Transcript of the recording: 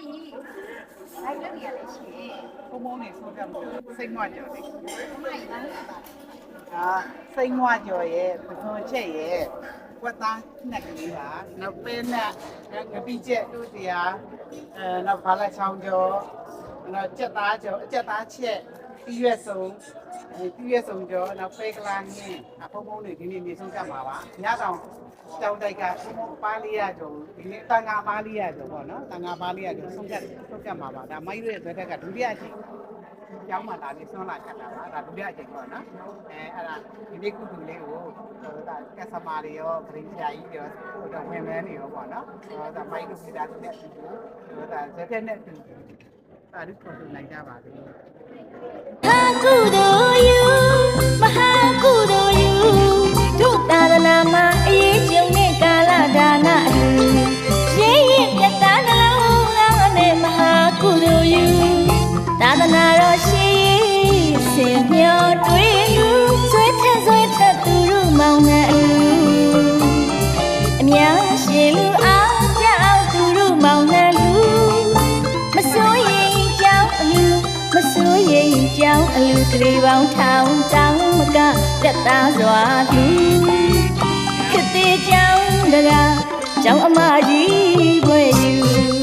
姨，来这里来吃。ဘုံဘုံနေဆိုကြမှာစိတ်မွကြော်လေ 阿姨来了吧？ စိတ်မွကြော်ရဲ့ပစွန်ချက်ရဲ့ကွက်သားနှစ်ကလေးပါနောက်ပဲနဲ့ငပိချက်တို့တရားနောက်ဘာလာချောင်းကြော်နောက်ကြက်သားကြော်အကြက်သားချက်ပြီးရွက်စုံပြီးရွက်စုံကြော်နောက်ပဲကလာငင်းဘုံဘုံနေဒီနေ့နေဆုံးကြမှာပါညတောင်တောင်တိုက်ကပါလီယာကြော်ဒီနေ့တန်ငါပါလီယာကြော်ပေါ့နော်တန်ငါပါလီယာကြော်ဆုံးကြမှာပါဒါမိုင်းရဲ့ဇွဲတက်ကဒုတိယအချိန်ကျောင်းမှာလာပြီးဆွမ်းလာချက်တာပါဒါဒုတိယအချိန်ပေါ့နော်အဲ့ဒါဒီနေ့ကုတူလေးကိုဒါကက်စမာတွေရောဂရင်းချာကြီးရောတော့ဝင်မဲနေရောပေါ့နော်ဒါမိုင်းတို့ပြည်သားတွေနဲ့အတူဒါဇက်တဲ့နဲ့အတူဒါတို့ခေါ်ထုတ်နိုင်ကြပါသေးတယ် ဟာကုသိုလ်ယူမဟာကုသိုလ်ယူဒုသာသနာမှာအရေးကျုံတဲ့ကာလဒါနအလူရေးရင်ပြတ်သားနှလုံးသားနဲ့မဟာကုသိုလ်ယူသာသနာတော်ရှိစင်မျောတွေ့လူဆွဲထက်သူတို့မောင်နှံအလူအများရှိလူအောင်ကြောက်သူတို့မောင်နှံလူမစိုးရင်ကြောက်အလူမစိုးရင်ကြောက်အလူကလေးပေါင်းထောင်တောင်းမကပြတ်သားစွာလူခစ်သေးကြောင်းတကားကြောင်းအမကြီးဘွယ်ယူ